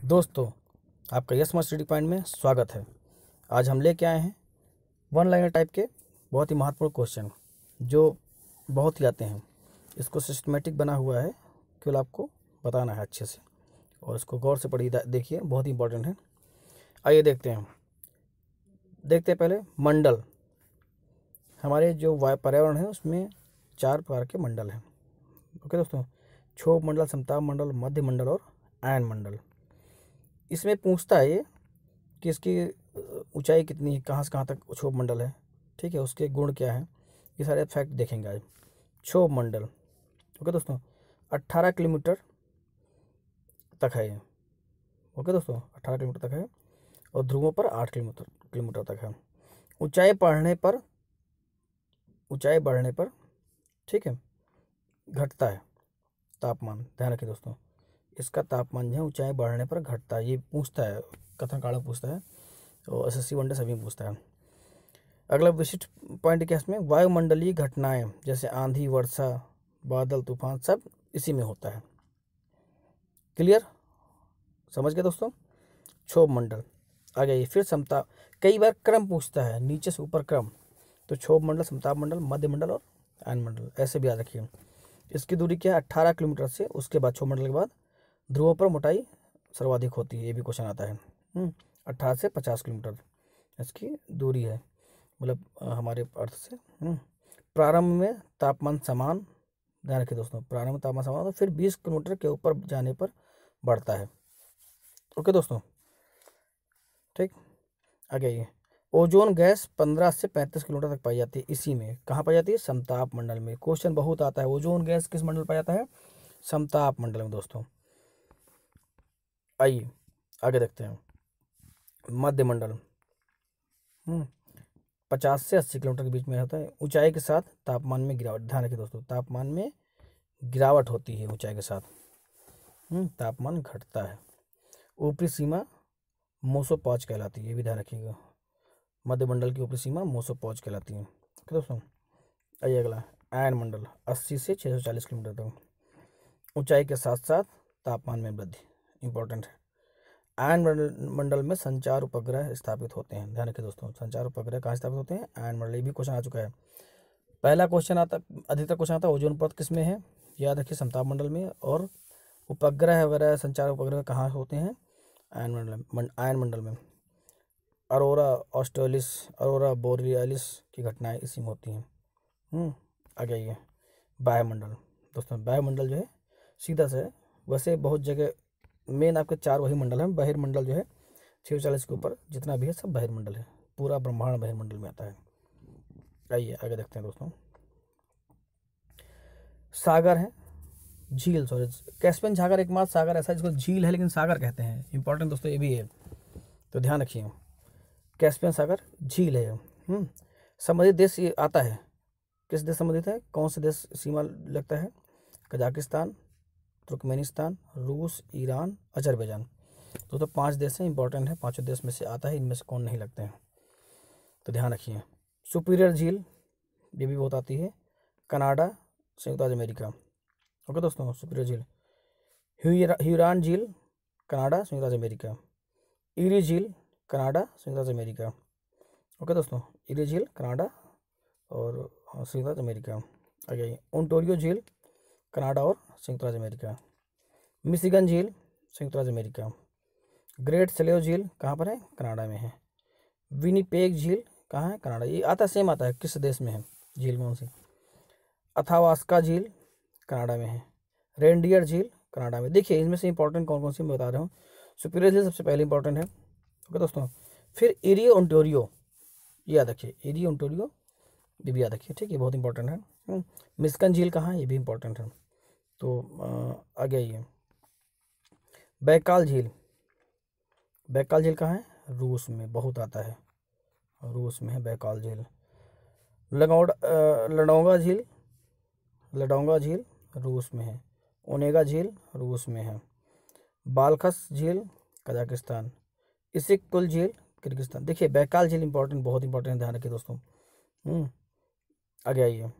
दोस्तों, आपका yes study point में स्वागत है। आज हम लेके आए हैं वन लाइनर टाइप के बहुत ही महत्वपूर्ण क्वेश्चन जो बहुत ही आते हैं। इसको सिस्टमेटिक बना हुआ है, केवल आपको बताना है अच्छे से और इसको गौर से पढ़िए, देखिए बहुत ही इंपॉर्टेंट है। आइए देखते हैं पहले मंडल। हमारे जो पर्यावरण है उसमें 4 प्रकार के मंडल हैं। ओके दोस्तों, क्षोभ मंडल, समताप मंडल, मध्य मंडल और आयन मंडल। इसमें पूछता है ये कि इसकी ऊंचाई कितनी है, कहाँ से कहाँ तक क्षोभ मंडल है, ठीक है, उसके गुण क्या है, ये सारे फैक्ट देखेंगे आज। क्षोभ मंडल, ओके दोस्तों, 18 किलोमीटर तक है ये। ओके दोस्तों, 18 किलोमीटर तक है और ध्रुवों पर 8 किलोमीटर तक है। ऊंचाई बढ़ने पर ठीक है घटता है तापमान। ध्यान रखिए दोस्तों, इसका तापमान जो है ऊंचाई बढ़ने पर घटता है। ये पूछता है, कथन काढ़ पूछता है और एसएससी वनडे सभी पूछता है। अगला विशिष्ट पॉइंट क्या है इसमें, वायुमंडलीय घटनाएं जैसे आंधी, वर्षा, बादल, तूफान सब इसी में होता है। क्लियर, समझ गए दोस्तों। क्षोभ मंडल आ गया। ये फिर समताप, कई बार क्रम पूछता है, नीचे से ऊपर क्रम, तो क्षोभ मंडल, समताप मंडल, मध्य मंडल और आयन मंडल, ऐसे भी याद रखिए। इसकी दूरी क्या है, 18 किलोमीटर से। उसके बाद क्षोभ मंडल के बाद ध्रुवों पर मोटाई सर्वाधिक होती है, ये भी क्वेश्चन आता है। 18 से 50 किलोमीटर इसकी दूरी है, मतलब हमारे अर्थ से। प्रारंभ में तापमान समान, ध्यान रखिए दोस्तों, प्रारंभ में तापमान समान, तो फिर 20 किलोमीटर के ऊपर जाने पर बढ़ता है। ओके दोस्तों, ठीक। आगे ये ओजोन गैस 15 से 35 किलोमीटर तक पाई जाती है। इसी में कहाँ पाई जाती है, समताप मंडल में। क्वेश्चन बहुत आता है, ओजोन गैस किस मंडल पाया जाता है, समताप मंडल में दोस्तों। आइए आगे देखते हैं। मध्य मंडल 50 से 80 किलोमीटर के बीच में होता है। ऊंचाई के साथ तापमान में गिरावट, ध्यान रखिए दोस्तों, तापमान में गिरावट होती है ऊंचाई के साथ, तापमान घटता है। ऊपरी सीमा मोसोपॉज कहलाती है, ये भी ध्यान रखिएगा। मध्य मंडल की ऊपरी सीमा मोसोपॉज कहलाती है। ओके दोस्तों, आइए अगला, आयन मंडल 80 से 640 किलोमीटर तक। ऊंचाई के साथ साथ तापमान में वृद्धि, इंपॉर्टेंट है। आयन मंडल में संचार उपग्रह स्थापित होते हैं। ध्यान रखिए दोस्तों, संचार उपग्रह कहाँ स्थापित होते हैं, आयन मंडल। ये भी क्वेश्चन आ चुका है। पहला क्वेश्चन आता, अधिकतर क्वेश्चन आता है ओजोन परत किस में है, याद रखिए समताप मंडल में। और उपग्रह वगैरह, संचार उपग्रह कहाँ होते हैं, आयन मंडल में। अरोरा ऑस्ट्रेलिस, अरोरा बोरियालिस की घटनाएं इसी में होती हैं। आगे आइए, वायुमंडल दोस्तों। वायुमंडल जो है सीधा से, वैसे बहुत जगह मेन आपके 4 वही मंडल हैं। बहिर्मंडल जो है 640 के ऊपर जितना भी है सब बहिर्मंडल है, पूरा ब्रह्मांड बहिर्मंडल में आता है। आइए आगे देखते हैं दोस्तों। सागर है, झील, सॉरी, कैस्पियन सागर एकमात्र सागर ऐसा जिसको झील है लेकिन सागर कहते हैं। इंपॉर्टेंट दोस्तों ये भी है, तो ध्यान रखिए। कैस्पियन सागर झील है। संबंधित देश ये आता है, किस देश संबंधित है, कौन से देश सीमा लगता है, कजाकिस्तान, तुर्कमेनिस्तान, रूस, ईरान, अजरबैजान। तो 5 देश हैं, इंपॉर्टेंट है, 5 देश में से आता है, इनमें से कौन नहीं लगते हैं, तो ध्यान रखिए। सुपीरियर झील ये भी बहुत आती है, कनाडा, संयुक्त राज्य अमेरिका। ओके दोस्तों, सुपीरियर झील। ह्यूरॉन झील, कनाडा, संयुक्त राज्य अमेरिका। ईरी झील, कनाडा, संयुक्त राज्य अमेरिका। ओके दोस्तों, ईरी झील, कनाडा और संयुक्त राज्य अमेरिका। आगे ओंटारियो झील, कनाडा और संयुक्त राज्य अमेरिका। मिशिगन झील, संयुक्त राज्य अमेरिका। ग्रेट स्लेव झील कहाँ पर है, कनाडा में है। विनिपेग झील कहाँ है, कनाडा। ये आता सेम आता है, किस देश में है झील, कौन सी। अथावास्का झील कनाडा में है। रेनडियर झील कनाडा में। देखिए इनमें से इंपॉर्टेंट कौन कौन सी मैं बता रहा हूँ। सुपीरियर झील सबसे पहले इंपॉर्टेंट है, ओके दोस्तों। फिर एरी ओंटारियो, ये याद रखिए, एरी ओंटारियो ये भी याद रखिए, ठीक है, बहुत इंपॉर्टेंट है। मिशिगन झील कहाँ है, ये भी इंपॉर्टेंट है। तो आगे आइए, बैकाल झील, बैकाल झील कहाँ है, रूस में, बहुत आता है, रूस में है बैकाल झील। लडोंगा झील, लडोंगा झील रूस में है। ओनेगा झील रूस में है। बालखस झील कजाकिस्तान। इसिक-कुल झील किर्गिस्तान। देखिए बैकाल झील इंपॉर्टेंट, बहुत इंपॉर्टेंट, ध्यान रखिए दोस्तों। आगे आइए,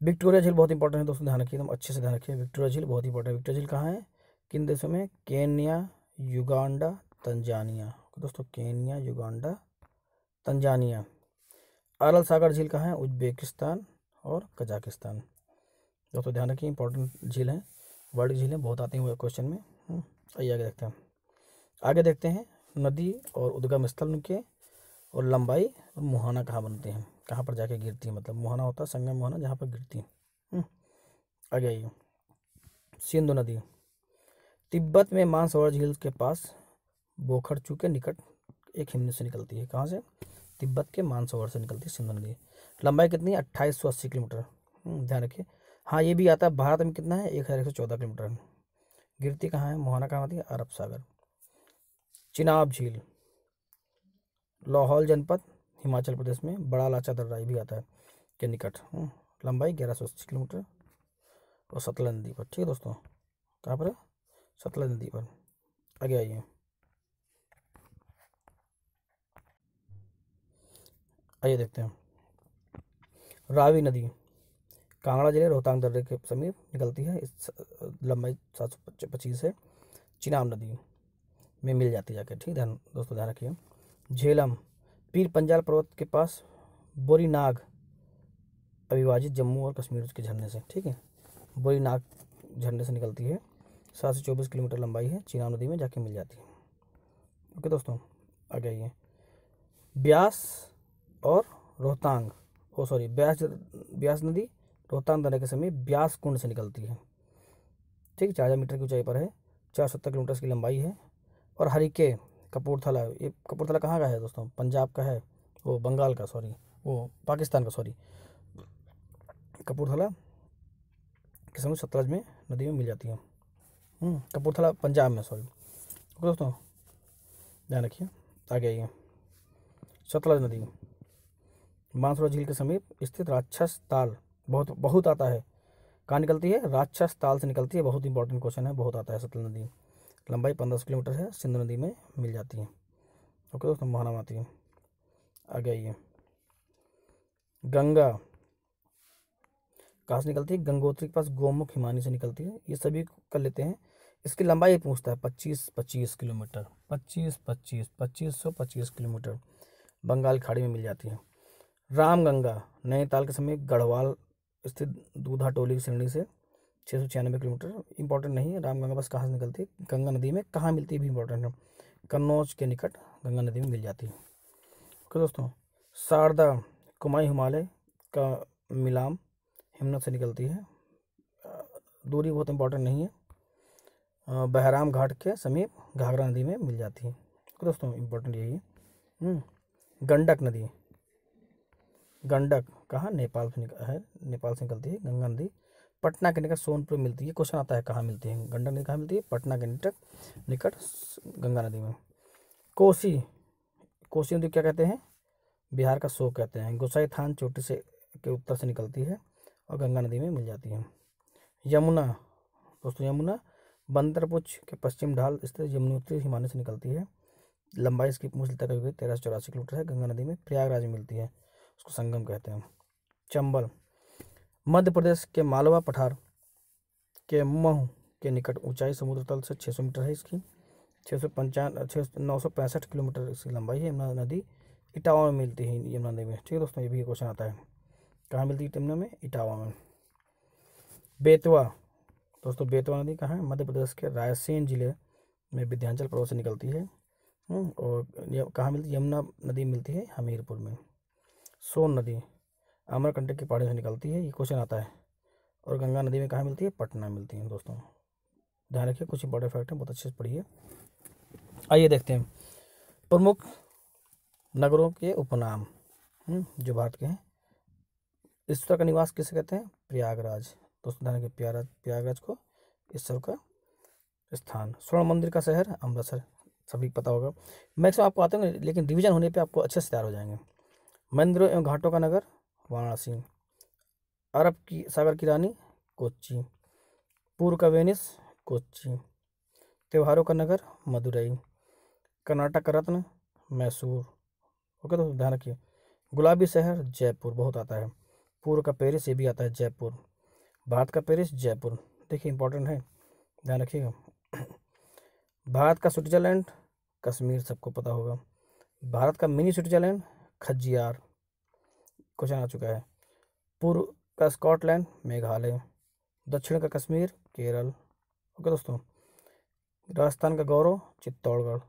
विक्टोरिया झील बहुत इंपॉर्टेंट है दोस्तों, ध्यान रखिए, एकदम अच्छे से ध्यान रखिए। विक्टोरिया झील बहुत इंपॉर्टेंट है। विक्टोरिया झील कहाँ है, किन देशों में? Kenya, Uganda, Tanzania. दोस्तों केन्या, युगांडा, तंजानिया। अरल सागर झील कहाँ है? उज्बेकिस्तान और कजाकिस्तान। दोस्तों ध्यान रखिए, इंपॉर्टेंट झील हैं, वर्ल्ड झील हैं, बहुत आते हैं क्वेश्चन में। आइए आगे देखते हैं। आगे देखते हैं नदी और उद्गम स्थल उनके, और लंबाई और मुहाना कहाँ बनते हैं, कहाँ पर जाके गिरती है, मतलब मुहाना होता है संगम मुहाना जहाँ पर गिरती है। आगे आइए। सिंधु नदी तिब्बत में मानसरोवर झील के पास बोखरचू के निकट एक हिमनद से निकलती है। कहाँ से? तिब्बत के मानसरोवर से निकलती है सिंधु नदी। लंबाई कितनी है? 2880 किलोमीटर। ध्यान रखिए। हाँ ये भी आता है, भारत में कितना है? 1114 किलोमीटर। गिरती कहाँ है? मुहाना कहाँ होती है? अरब सागर। चिनाब झील लाहौल जनपद हिमाचल प्रदेश में, बड़ा लाचा दर्रा भी आता है के निकट। लंबाई 1180 किलोमीटर और सतलज नदी पर। ठीक है दोस्तों, कहाँ पर? सतलज नदी पर। आगे आइए। आइए देखते हैं। रावी नदी कांगड़ा जिले रोहतांग दर्रे के समीप निकलती है, इस लंबाई 725 है। चिनाब नदी में मिल जाती है जाकर। ठीक है दोस्तों, ध्यान रखिए। झेलम पीर पंजाल पर्वत के पास बोरीनाग अविभाजित जम्मू और कश्मीर के झरने से। ठीक है, बोरीनाग झरने से निकलती है, 724 किलोमीटर लंबाई है, चिनाब नदी में जाके मिल जाती है। ओके दोस्तों, आगे आइए। ब्यास और रोहतांग ब्यास नदी रोहतांग दर्रे के समीप ब्यास कुंड से निकलती है। ठीक, 4000 मीटर की ऊंचाई पर है, 470 किलोमीटर की लंबाई है। और हरिके कपूरथला, ये कपूरथला कहाँ का है दोस्तों? पंजाब का है, वो बंगाल का, सॉरी वो पाकिस्तान का, सॉरी। कपूरथला के समीप सतलज में नदी में मिल जाती है। कपूरथला पंजाब में, सॉरी। दोस्तों ध्यान रखिए। आगे आइए। सतलज नदी मानसरोवर झील के समीप स्थित राक्षस ताल बहुत आता है। कहाँ निकलती है? राक्षस ताल से निकलती है। बहुत इंपॉर्टेंट क्वेश्चन है, बहुत आता है। सतलज नदी लंबाई 1500 किलोमीटर है, सिंधु नदी में मिल जाती है। ओके दोस्तों, मुहाना में आती है। आगे आइए। गंगा कहाँ से निकलती है? गंगोत्री के पास गोमुख हिमानी से निकलती है। ये सभी कर लेते हैं। इसकी लंबाई पूछता है 25 किलोमीटर, 25 किलोमीटर बंगाल खाड़ी में मिल जाती है। रामगंगा नैनीताल के समीप गढ़वाल स्थित दूधा टोली की श्रेणी से 696 किलोमीटर। इंपॉर्टेंट नहीं है। रामगंगा बस कहाँ से निकलती है? गंगा नदी में। कहाँ मिलती है भी इंपॉर्टेंट है, कन्नौज के निकट गंगा नदी में मिल जाती है। ओके दोस्तों, शारदा कुमाई हिमालय का मिलाम हिमनद से निकलती है। दूरी बहुत इंपॉर्टेंट नहीं है। बहराम घाट के समीप घाघरा नदी में मिल जाती है। तो दोस्तों इंपॉर्टेंट यही है। गंडक नदी गंडक कहाँ? नेपाल से नेपाल से निकलती है। गंगा नदी पटना के निकट सोनपुर में मिलती है। क्वेश्चन आता है कहाँ मिलती है गंडक नदी? कहाँ मिलती है? पटना के निकट गंगा नदी में। कोसी नदी क्या कहते हैं? बिहार का शोक कहते हैं। गोसाई थान चोटी से के उत्तर से निकलती है और गंगा नदी में मिल जाती है। यमुना दोस्तों, यमुना बंदरपुछ के पश्चिम ढाल स्थित यमुनोत्री हिमालय से निकलती है। लंबाई इसकी मूल तक 1384 किलोमीटर है। गंगा नदी में प्रयागराज में मिलती है, उसको संगम कहते हैं। चंबल मध्य प्रदेश के मालवा पठार के महू के निकट, ऊंचाई समुद्र तल से 600 मीटर है। इसकी 965 किलोमीटर इसकी लंबाई है। यमुना नदी इटावा में मिलती है, यमुना नदी में। ठीक है दोस्तों, ये भी क्वेश्चन आता है। कहाँ मिलती है यमुना में? इटावा में। बेतवा दोस्तों, बेतवा नदी कहाँ है? मध्य प्रदेश के रायसेन जिले में विंध्याचल पर्वत से निकलती है। और कहाँ मिलती है? यमुना नदी मिलती है हमीरपुर में। सोन नदी अमरकंटक की पहाड़ी से निकलती है, ये क्वेश्चन आता है। और गंगा नदी में कहाँ मिलती है? पटना में मिलती है। दोस्तों ध्यान रखिए, कुछ इंपॉर्टेंट फैक्ट हैं, बहुत अच्छे से पढ़िए। आइए देखते हैं प्रमुख नगरों के उपनाम जो भारत के हैं। ईश्वर का निवास किसे कहते हैं? प्रयागराज। दोस्तों ध्यान रखिए, प्रयागराज को ईश्वर का स्थान। स्वर्ण मंदिर का शहर अमृतसर, सभी पता होगा। मैक्सिमम आपको आते होंगे, लेकिन डिवीजन होने पे आपको अच्छे से तैयार हो जाएंगे। मंदिरों एवं घाटों का नगर वाराणसी। अरब की सागर की रानी कोच्चि। पूर्व का वेनिस कोच्चि। त्योहारों का नगर मदुरई। कर्नाटक का रत्न मैसूर। ओके तो ध्यान रखिए। गुलाबी शहर जयपुर, बहुत आता है। पूर्व का पेरिस, ये भी आता है जयपुर। भारत का पेरिस जयपुर। देखिए इंपॉर्टेंट है, ध्यान रखिएगा। भारत का स्विट्जरलैंड कश्मीर सबको पता होगा। भारत का मिनी स्विट्जरलैंड खज्जियार, क्वेश्चन आ चुका है। पूर्व का स्कॉटलैंड मेघालय, दक्षिण का कश्मीर केरल। ओके दोस्तों। राजस्थान का गौरव चित्तौड़गढ़,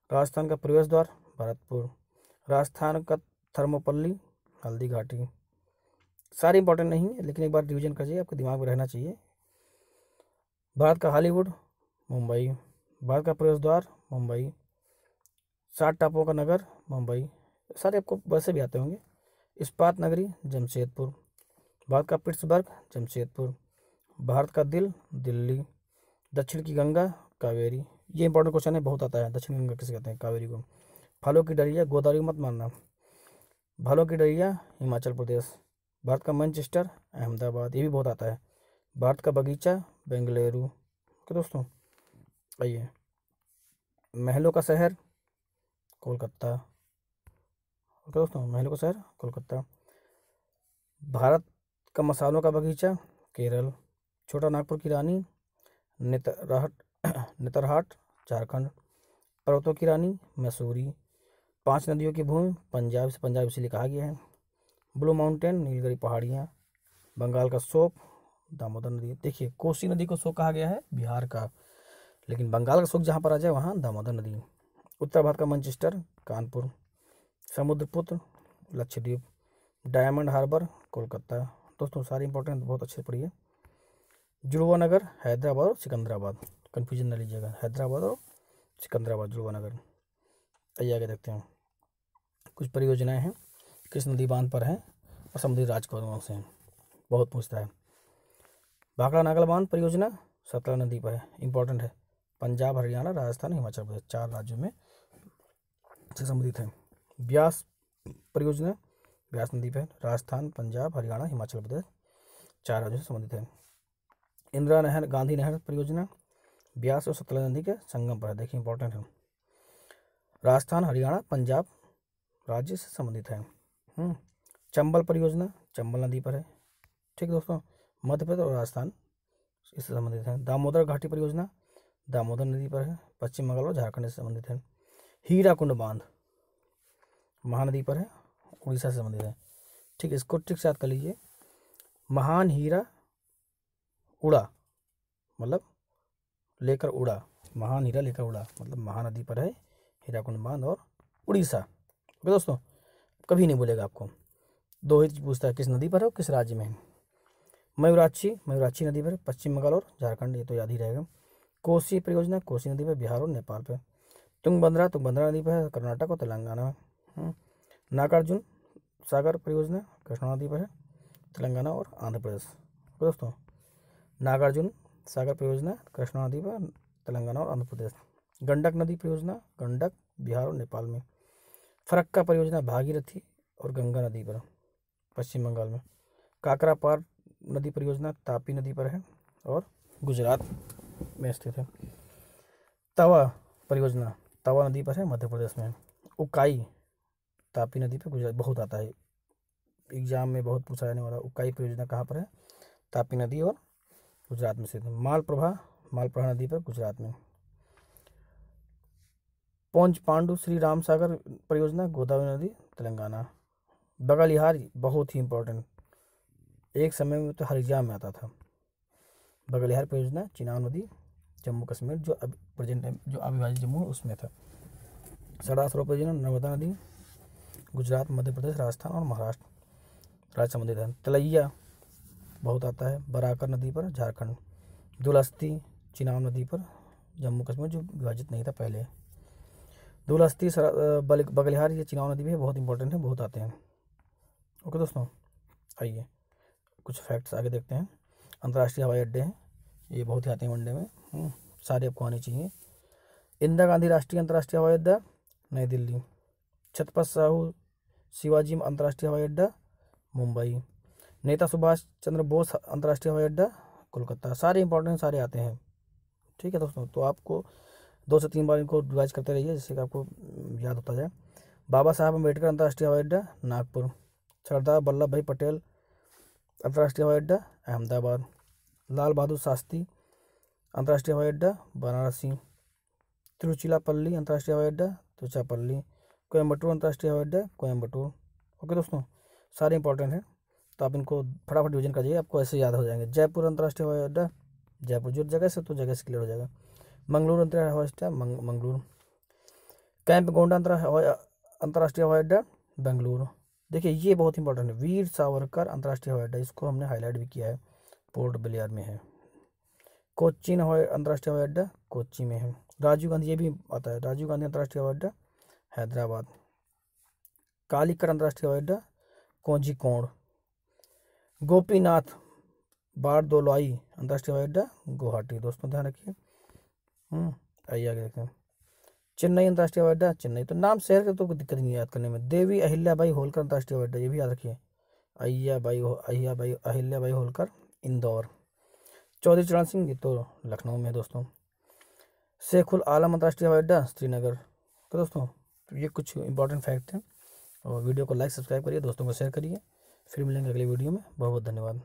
राजस्थान का प्रवेश द्वार भरतपुर, राजस्थान का थर्मोपल्ली हल्दी घाटी। सारे इंपॉर्टेंट नहीं है लेकिन एक बार रिवीजन करिए, आपके दिमाग में रहना चाहिए। भारत का हॉलीवुड मुंबई, भारत का प्रवेश द्वार मुंबई, 7 टापुओं का नगर मुंबई, सारे आपको वैसे भी आते होंगे। इस्पात नगरी जमशेदपुर, भारत का पिट्सबर्ग जमशेदपुर, भारत का दिल दिल्ली, दक्षिण की गंगा कावेरी। ये इंपॉर्टेंट क्वेश्चन है, बहुत आता है। दक्षिण गंगा किसे कहते हैं? कावेरी को। फलों की डलिया गोदावरी मत मानना, फलों की डलिया हिमाचल प्रदेश, भारत का मैनचेस्टर अहमदाबाद, ये भी बहुत आता है। भारत का बगीचा बेंगलुरु। ओके दोस्तों। आइए, महलों का शहर कोलकाता। ओके दोस्तों, महलों का शहर कोलकाता। भारत का मसालों का बगीचा केरल, छोटा नागपुर की रानी नेतरहाट झारखंड, पर्वतों की रानी मसूरी, 5 नदियों की भूमि पंजाब, से पंजाब इसलिए कहा गया है। ब्लू माउंटेन नीलगिरी पहाड़ियाँ, बंगाल का शोक दामोदर नदी। देखिए, कोसी नदी को शोक कहा गया है बिहार का, लेकिन बंगाल का शोक जहाँ पर आ जाए वहाँ दामोदर नदी। उत्तर भारत का मैनचेस्टर कानपुर, समुद्रपुत्र लक्षद्वीप, डायमंड हार्बर कोलकाता। दोस्तों सारे इंपॉर्टेंट बहुत अच्छे पढ़िए। जुड़वा नगर हैदराबाद और सिकंदराबाद, कन्फ्यूजन न लीजिएगा, हैदराबाद और सिकंदराबाद जुड़वा नगर। आइए आगे देखते हैं। कुछ परियोजनाएं हैं, किस नदी बांध पर हैं और समुद्री राजकुमारों से हैं, बहुत पूछता है। भाखड़ा नागल बांध परियोजना सतलज नदी पर है, इंपॉर्टेंट है। पंजाब हरियाणा राजस्थान हिमाचल प्रदेश 4 राज्यों में से संबंधित है। ब्यास परियोजना ब्यास नदी पर, राजस्थान पंजाब हरियाणा हिमाचल प्रदेश 4 राज्यों से संबंधित है। इंदिरा नहर गांधी नहर परियोजना ब्यास और सतलज नदी के संगम पर है, देखिए इंपॉर्टेंट है। राजस्थान हरियाणा पंजाब राज्य से संबंधित है। चंबल परियोजना चंबल नदी पर है, ठीक है दोस्तों, मध्य प्रदेश और राजस्थान इससे संबंधित है। दामोदर घाटी परियोजना दामोदर नदी पर है, पश्चिम बंगाल और झारखंड से संबंधित है। हीराकुंड बांध महानदी पर है, उड़ीसा से संबंधित है। ठीक है, इसको ठीक से याद कर लीजिए। महान हीरा उड़ा मतलब लेकर उड़ा, महान हीरा लेकर उड़ा मतलब महानदी पर है हीराकुंड बांध और उड़ीसा। ओके दोस्तों, कभी नहीं बोलेगा आपको, 2 ही पूछता है, किस नदी पर है और किस राज्य में है। मयूराक्षी नदी पर पश्चिम बंगाल और झारखंड, ये तो याद ही रहेगा। कोसी परियोजना कोसी नदी पर बिहार और नेपाल पर। तुंगभद्रा नदी पर है कर्नाटक और तेलंगाना में। नागार्जुन सागर परियोजना कृष्णा नदी पर है तेलंगाना और आंध्र प्रदेश। दोस्तों, नागार्जुन सागर परियोजना कृष्णा नदी पर तेलंगाना और आंध्र प्रदेश। गंडक नदी परियोजना गंडक बिहार और नेपाल में। फरक्का परियोजना भागीरथी और गंगा नदी पर पश्चिम बंगाल में। काकरापार नदी परियोजना तापी नदी पर है और गुजरात में स्थित है। तवा परियोजना तवा नदी पर है मध्य प्रदेश में। उकाई तापी नदी पर गुजरात, बहुत आता है एग्जाम में, बहुत पूछा जाने वाला। उकाई परियोजना कहाँ पर है? तापी नदी और गुजरात में स्थित है। मालप्रभा नदी पर गुजरात में। पौंज पांडु श्री राम सागर परियोजना गोदावरी नदी तेलंगाना। बगलिहार बहुत ही इंपॉर्टेंट, एक समय में तो हर एग्जाम में आता था। बगलिहार परियोजना चिनाब नदी जम्मू कश्मीर, जो अब प्रेजेंट है, जो अविभाजित जम्मू उसमें था। सरदार सरोवर परियोजना नर्मदा नदी गुजरात मध्य प्रदेश राजस्थान और महाराष्ट्र राज्य संबंधित है। तलैया बहुत आता है बराकर नदी पर झारखंड। दुलहस्ती चिनाब नदी पर जम्मू कश्मीर, जो विभाजित नहीं था पहले। दुलहस्ती बगलिहार ये चिनाब नदी भी बहुत इंपॉर्टेंट है, बहुत आते हैं। ओके दोस्तों, आइए कुछ फैक्ट्स आगे देखते हैं। अंतर्राष्ट्रीय हवाई अड्डे हैं, ये बहुत ही आते हैं वनडे में, सारे आपको आने चाहिए। इंदिरा गांधी राष्ट्रीय अंतर्राष्ट्रीय हवाई अड्डा नई दिल्ली। छत्रपति साहू शिवाजी अंतर्राष्ट्रीय हवाई अड्डा मुंबई। नेता सुभाष चंद्र बोस अंतर्राष्ट्रीय हवाई अड्डा कोलकाता। सारे इंपॉर्टेंट सारे आते हैं, ठीक है दोस्तों। तो आपको 2 से 3 बार इनको रिवाइज करते रहिए, जिससे कि आपको याद होता जाए। बाबा साहब अम्बेडकर अंतर्राष्ट्रीय हवाई अड्डा नागपुर। सरदार वल्लभ भाई पटेल अंतर्राष्ट्रीय हवाई अड्डा अहमदाबाद। लाल बहादुर शास्त्री अंतर्राष्ट्रीय हवाई अड्डा वाराणसी। तिरुचिरापल्ली अंतर्राष्ट्रीय हवाई अड्डा तिरुचिरापल्ली। कोयम्बटूर अंतर्राष्ट्रीय हवाई अड्डा कोयम्बटूर। ओके दोस्तों, सारे इंपॉर्टेंट हैं, तो आप इनको फटाफट डिवीजन कर जाइए, आपको ऐसे याद हो जाएंगे। जयपुर अंतर्राष्ट्रीय हवाई अड्डा जयपुर, जो जगह से तो जगह से क्लियर हो जाएगा। मंगलुरु अंतर्राष्ट्रीय हवाई अड्डा मंगलुरु। कैंप गोंडा अंतर्राष्ट्रीय हवाई अड्डा बेंगलुरु। देखिए ये बहुत इंपॉर्टेंट है, वीर सावरकर अंतर्राष्ट्रीय हवाई अड्डा, इसको हमने हाईलाइट भी किया है, पोर्ट ब्लेयर में है। कोच्चिन अंतर्राष्ट्रीय हवाई अड्डा कोच्चि में है। राजीव गांधी, ये भी आता है, राजीव गांधी अंतर्राष्ट्रीय हवाई अड्डा हैदराबाद। कालीकट अंतर्राष्ट्रीय हवाई अड्डा कोझिकोड। गोपीनाथ बारदोलाई अंतर्राष्ट्रीय हवाई अड्डा गुवाहाटी। दोस्तों ध्यान रखिए। आइए आगे देखते हैं। चेन्नई अंतर्राष्ट्रीय हवाई अड्डा चेन्नई, तो नाम शहर का तो कोई दिक्कत नहीं है याद करने में। देवी अहिल्याबाई होलकर अंतर्राष्ट्रीय हवाई अड्डा, ये भी याद रखिए, अहिल्याबाई होलकर इंदौर। चौधरी चरण सिंह, ये तो लखनऊ में है दोस्तों। शेखुल आलम अंतर्राष्ट्रीय हवाई अड्डा श्रीनगर। तो दोस्तों ये कुछ इंपॉर्टेंट फैक्ट हैं, और वीडियो को लाइक सब्सक्राइब करिए, दोस्तों को शेयर करिए। फिर मिलेंगे अगले वीडियो में, बहुत बहुत धन्यवाद।